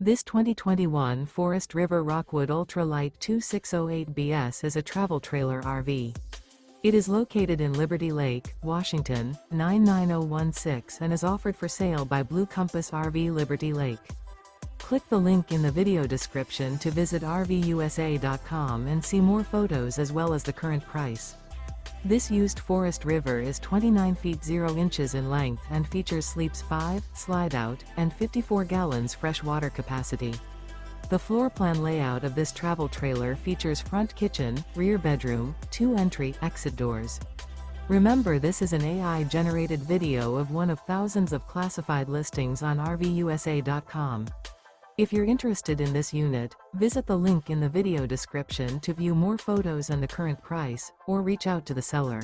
This 2021 Forest River Rockwood Ultra Lite 2608BS is a travel trailer RV. It is located in Liberty Lake, Washington, 99016 and is offered for sale by Blue Compass RV Liberty Lake. Click the link in the video description to visit RVUSA.com and see more photos as well as the current price. This used Forest River is 29 feet 0 inches in length and features sleeps 5, Slideout, and 54 gallons fresh water capacity. The floor plan layout of this travel trailer features front kitchen, rear bedroom, 2 entry/exit doors. Remember, this is an AI-generated video of one of thousands of classified listings on RVUSA.com. If you're interested in this unit, visit the link in the video description to view more photos and the current price, or reach out to the seller.